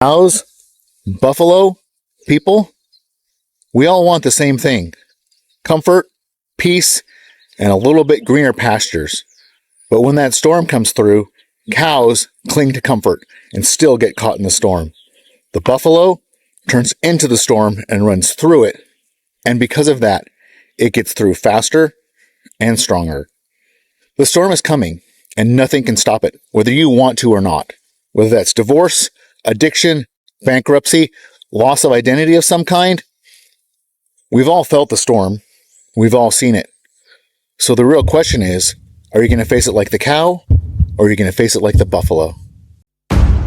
Cows, buffalo, people, we all want the same thing: comfort, peace, and a little bit greener pastures. But when that storm comes through, cows cling to comfort and still get caught in the storm. The buffalo turns into the storm and runs through it, and because of that, it gets through faster and stronger. The storm is coming, and nothing can stop it, whether you want to or not. Whether that's divorce, addiction, bankruptcy, loss of identity of some kind, we've all felt the storm. We've all seen it. So the real question is, are you going to face it like the cow, or are you going to face it like the buffalo?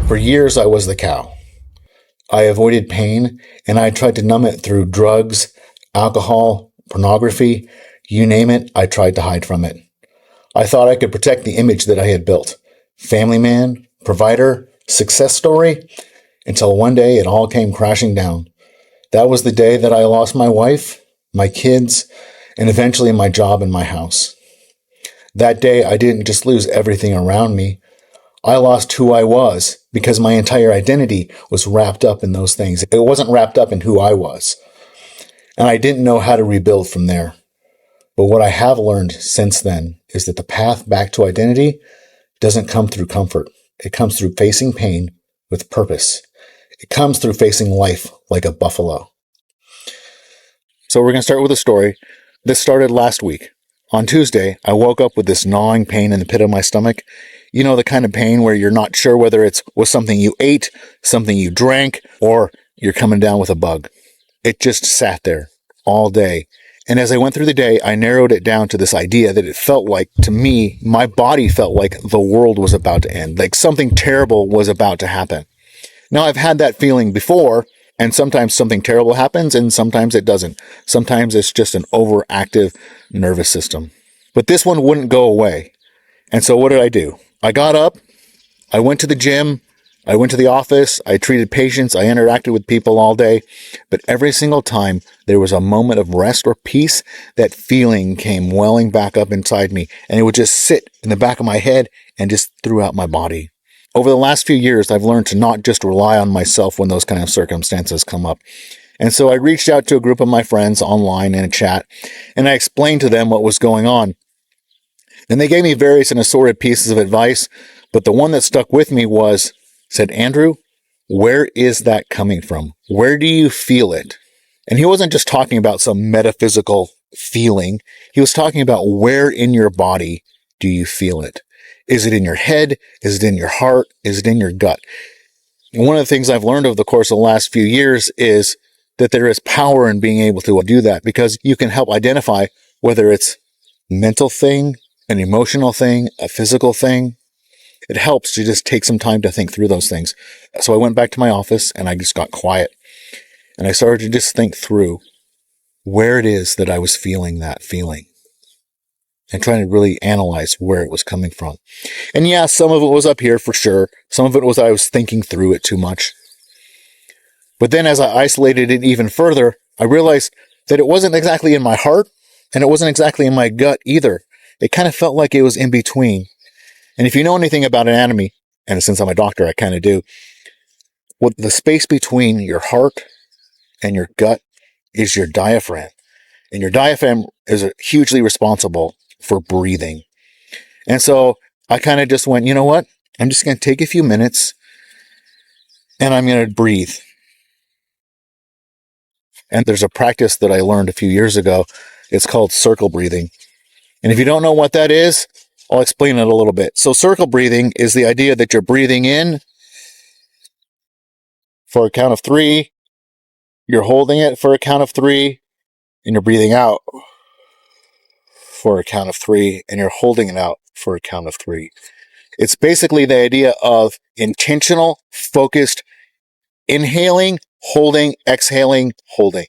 For years, I was the cow. I avoided pain, and I tried to numb it through drugs, alcohol, pornography, you name it, I tried to hide from it. I thought I could protect the image that I had built. Family man, provider, success story, until one day it all came crashing down. That was the day that I lost my wife, my kids, and eventually my job and my house. That day, I didn't just lose everything around me. I lost who I was because my entire identity was wrapped up in those things. It wasn't wrapped up in who I was. And I didn't know how to rebuild from there. But what I have learned since then is that the path back to identity doesn't come through comfort. It comes through facing pain with purpose. It comes through facing life like a buffalo. So we're going to start with a story. This started last week. On Tuesday, I woke up with this gnawing pain in the pit of my stomach. You know, the kind of pain where you're not sure whether it was something you ate, something you drank, or you're coming down with a bug. It just sat there all day. And as I went through the day, I narrowed it down to this idea that it felt like, to me, my body felt like the world was about to end, like something terrible was about to happen. Now, I've had that feeling before, and sometimes something terrible happens, and sometimes it doesn't. Sometimes it's just an overactive nervous system. But this one wouldn't go away. And so what did I do? I got up, I went to the gym, I went to the office, I treated patients, I interacted with people all day, but every single time there was a moment of rest or peace, that feeling came welling back up inside me, and it would just sit in the back of my head and just throughout my body. Over the last few years, I've learned to not just rely on myself when those kind of circumstances come up. And so I reached out to a group of my friends online in a chat, and I explained to them what was going on. And they gave me various and assorted pieces of advice, but the one that stuck with me said, Andrew, where is that coming from? Where do you feel it? And he wasn't just talking about some metaphysical feeling. He was talking about where in your body do you feel it? Is it in your head? Is it in your heart? Is it in your gut? And one of the things I've learned over the course of the last few years is that there is power in being able to do that, because you can help identify whether it's a mental thing, an emotional thing, a physical thing. It helps to just take some time to think through those things. So I went back to my office and I just got quiet. And I started to just think through where it is that I was feeling that feeling, and trying to really analyze where it was coming from. And yeah, some of it was up here for sure. Some of it was I was thinking through it too much. But then as I isolated it even further, I realized that it wasn't exactly in my heart, and it wasn't exactly in my gut either. It kind of felt like it was in between. And if you know anything about anatomy, and since I'm a doctor, I kind of do, what the space between your heart and your gut is your diaphragm. And your diaphragm is hugely responsible for breathing. And so I kind of just went, you know what? I'm just going to take a few minutes and I'm going to breathe. And there's a practice that I learned a few years ago. It's called circle breathing. And if you don't know what that is, I'll explain it a little bit. So circle breathing is the idea that you're breathing in for a count of 3, you're holding it for a count of 3, and you're breathing out for a count of 3, and you're holding it out for a count of 3. It's basically the idea of intentional, focused inhaling, holding, exhaling, holding.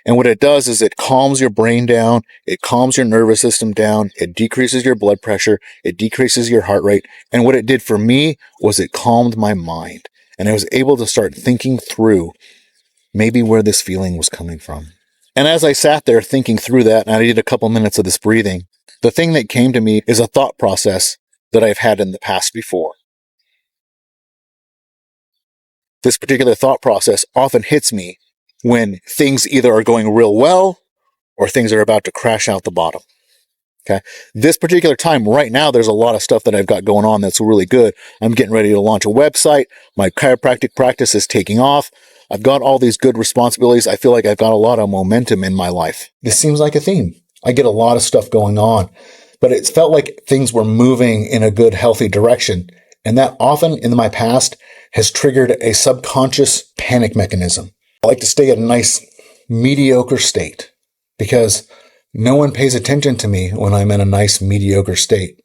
And what it does is it calms your brain down, it calms your nervous system down, it decreases your blood pressure, it decreases your heart rate. And what it did for me was it calmed my mind. And I was able to start thinking through maybe where this feeling was coming from. And as I sat there thinking through that, and I did a couple minutes of this breathing, the thing that came to me is a thought process that I've had in the past before. This particular thought process often hits me when things either are going real well or things are about to crash out the bottom. Okay. This particular time right now, there's a lot of stuff that I've got going on that's really good. I'm getting ready to launch a website. My chiropractic practice is taking off. I've got all these good responsibilities. I feel like I've got a lot of momentum in my life. This seems like a theme. I get a lot of stuff going on, but it felt like things were moving in a good, healthy direction. And that often in my past has triggered a subconscious panic mechanism. I like to stay at a nice mediocre state because no one pays attention to me when I'm in a nice mediocre state.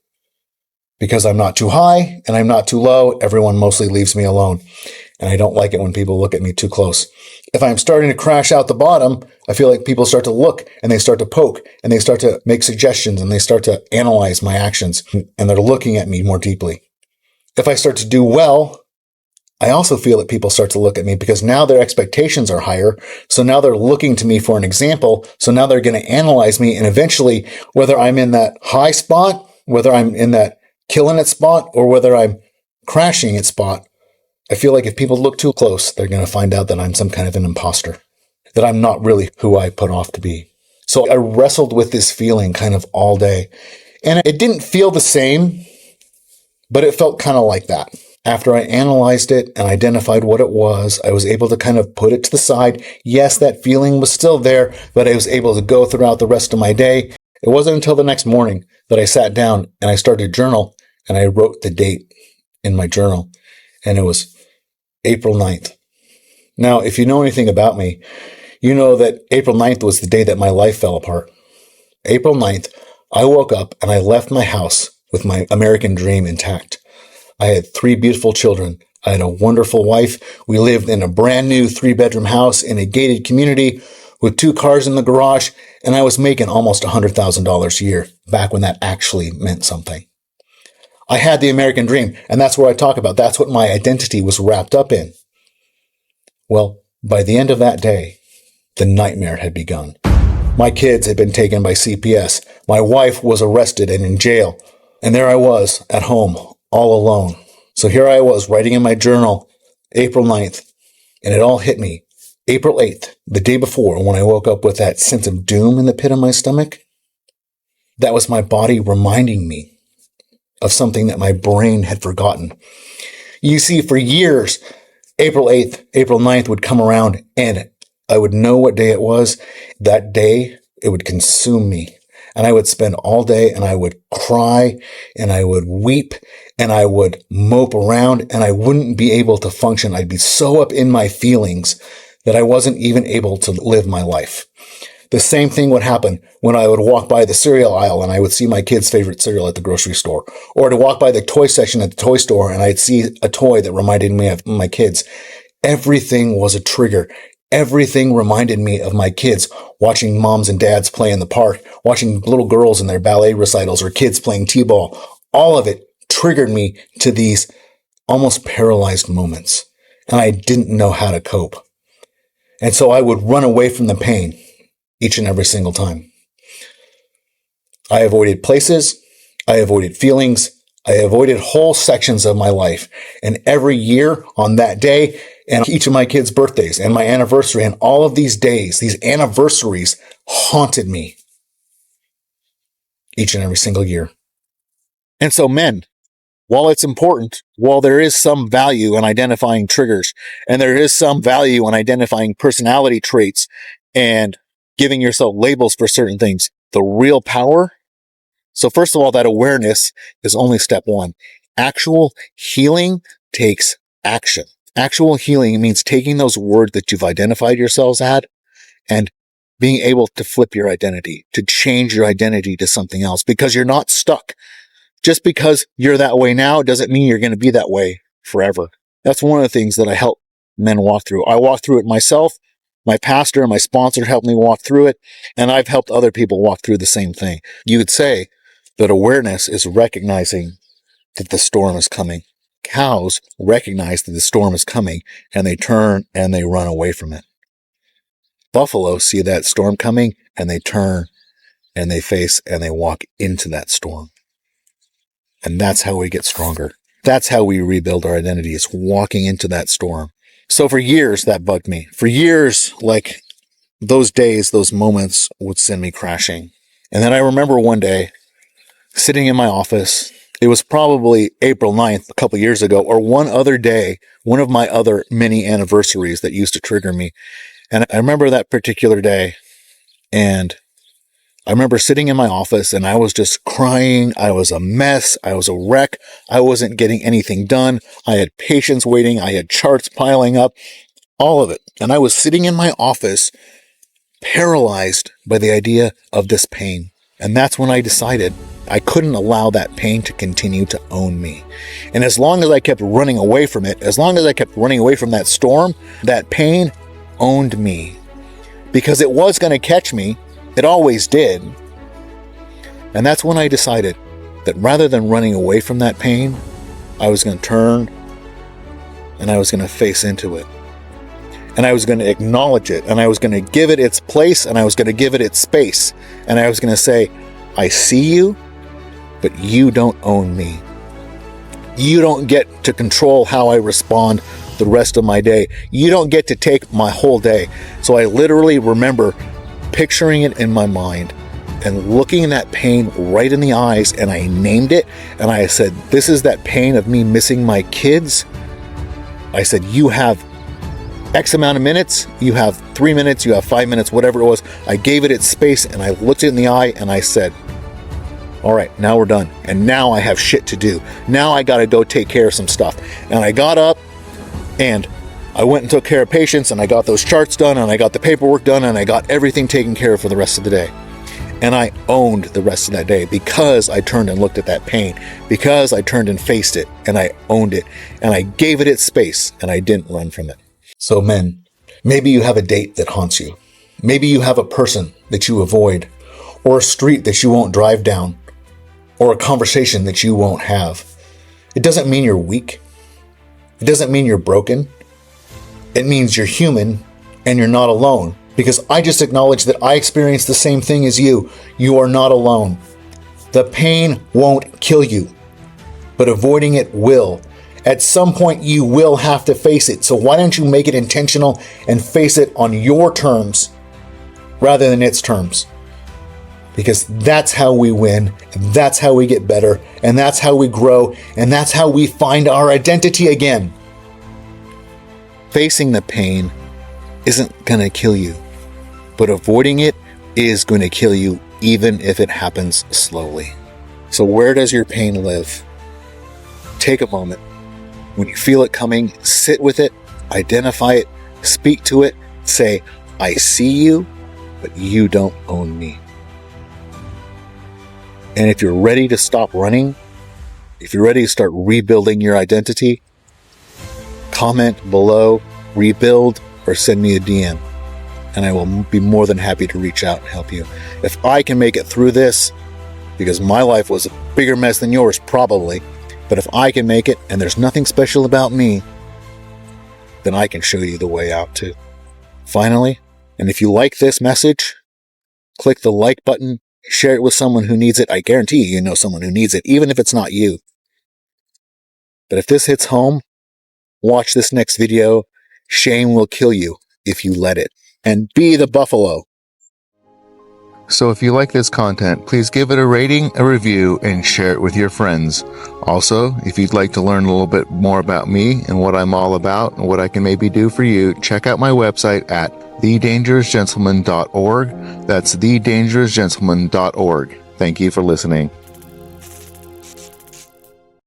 Because I'm not too high and I'm not too low, everyone mostly leaves me alone. And I don't like it when people look at me too close. If I'm starting to crash out the bottom, I feel like people start to look and they start to poke and they start to make suggestions and they start to analyze my actions and they're looking at me more deeply. If I start to do well, I also feel that people start to look at me because now their expectations are higher. So now they're looking to me for an example. So now they're going to analyze me. And eventually, whether I'm in that high spot, whether I'm in that killing it spot, or whether I'm crashing it spot, I feel like if people look too close, they're going to find out that I'm some kind of an imposter, that I'm not really who I put off to be. So I wrestled with this feeling kind of all day. And it didn't feel the same, but it felt kind of like that. After I analyzed it and identified what it was, I was able to kind of put it to the side. Yes, that feeling was still there, but I was able to go throughout the rest of my day. It wasn't until the next morning that I sat down and I started to journal and I wrote the date in my journal. And it was April 9th. Now, if you know anything about me, you know that April 9th was the day that my life fell apart. April 9th, I woke up and I left my house with my American dream intact. I had 3 beautiful children. I had a wonderful wife. We lived in a brand new 3-bedroom house in a gated community with 2 cars in the garage, and I was making almost $100,000 a year back when that actually meant something. I had the American dream, and that's where I talk about. That's what my identity was wrapped up in. Well, by the end of that day, the nightmare had begun. My kids had been taken by CPS. My wife was arrested and in jail. And there I was at home, all alone. So here I was writing in my journal, April 9th, and it all hit me. April 8th, the day before, when I woke up with that sense of doom in the pit of my stomach, that was my body reminding me of something that my brain had forgotten. You see, for years, April 8th, April 9th would come around and I would know what day it was. That day, it would consume me. And I would spend all day and I would cry and I would weep and I would mope around and I wouldn't be able to function. I'd be so up in my feelings that I wasn't even able to live my life. The same thing would happen when I would walk by the cereal aisle and I would see my kid's favorite cereal at the grocery store, or to walk by the toy section at the toy store and I'd see a toy that reminded me of my kids. Everything was a trigger. Everything reminded me of my kids, watching moms and dads play in the park, watching little girls in their ballet recitals or kids playing t-ball. All of it triggered me to these almost paralyzed moments, and I didn't know how to cope. And so I would run away from the pain each and every single time. I avoided places, I avoided feelings, I avoided whole sections of my life. And every year on that day, and each of my kids' birthdays and my anniversary and all of these days, these anniversaries haunted me each and every single year. And so men, while it's important, while there is some value in identifying triggers and there is some value in identifying personality traits and giving yourself labels for certain things, the real power. So first of all, that awareness is only step one. Actual healing takes action. Actual healing means taking those words that you've identified yourselves at and being able to flip your identity, to change your identity to something else, because you're not stuck. Just because you're that way now doesn't mean you're going to be that way forever. That's one of the things that I help men walk through. I walk through it myself. My pastor and my sponsor helped me walk through it, and I've helped other people walk through the same thing. You could say that awareness is recognizing that the storm is coming. Cows recognize that the storm is coming and they turn and they run away from it. Buffalo see that storm coming and they turn and they face and they walk into that storm. And that's how we get stronger. That's how we rebuild our identity, is walking into that storm So for years, that bugged me. For years, like those days, those moments would send me crashing. And then I remember one day sitting in my office. It was probably April 9th, a couple years ago, or one other day, one of my other many anniversaries that used to trigger me. And I remember that particular day, and I remember sitting in my office and I was just crying. I was a mess. I was a wreck. I wasn't getting anything done. I had patients waiting. I had charts piling up, all of it. And I was sitting in my office paralyzed by the idea of this pain. And that's when I decided I couldn't allow that pain to continue to own me. And as long as I kept running away from it, as long as I kept running away from that storm, that pain owned me. Because it was going to catch me. It always did. And that's when I decided that rather than running away from that pain, I was going to turn and I was going to face into it. And I was going to acknowledge it, and I was going to give it its place, and I was going to give it its space. And I was going to say, I see you, but you don't own me. You don't get to control how I respond the rest of my day. You don't get to take my whole day. So I literally remember picturing it in my mind and looking that pain right in the eyes, and I named it, and I said, this is that pain of me missing my kids. I said, you have X amount of minutes, you have 3 minutes, you have 5 minutes, whatever it was. I gave it its space, and I looked it in the eye, and I said, all right, now we're done. And now I have shit to do. Now I got to go take care of some stuff. And I got up and I went and took care of patients, and I got those charts done, and I got the paperwork done, and I got everything taken care of for the rest of the day. And I owned the rest of that day because I turned and looked at that pain, because I turned and faced it, and I owned it, and I gave it its space, and I didn't run from it. So men, maybe you have a date that haunts you. Maybe you have a person that you avoid, or a street that you won't drive down, or a conversation that you won't have. It doesn't mean you're weak. It doesn't mean you're broken. It means you're human and you're not alone. Because I just acknowledge that I experienced the same thing as you. You are not alone. The pain won't kill you, but avoiding it will. At some point, you will have to face it. So why don't you make it intentional and face it on your terms rather than its terms? Because that's how we win, and that's how we get better, and that's how we grow, and that's how we find our identity again. Facing the pain isn't going to kill you, but avoiding it is going to kill you, even if it happens slowly. So where does your pain live? Take a moment. When you feel it coming, sit with it, identify it, speak to it, say, I see you, but you don't own me. And if you're ready to stop running, if you're ready to start rebuilding your identity, comment below, rebuild, or send me a DM. And I will be more than happy to reach out and help you. If I can make it through this, because my life was a bigger mess than yours, probably, but if I can make it and there's nothing special about me, then I can show you the way out too. Finally, and if you like this message, click the like button, share it with someone who needs it. I guarantee you know someone who needs it, even if it's not you. But if this hits home, watch this next video. Shame will kill you if you let it. And be the buffalo. So if you like this content, please give it a rating, a review, and share it with your friends. Also, if you'd like to learn a little bit more about me and what I'm all about and what I can maybe do for you, check out my website at thedangerousgentleman.org. That's thedangerousgentleman.org. Thank you for listening.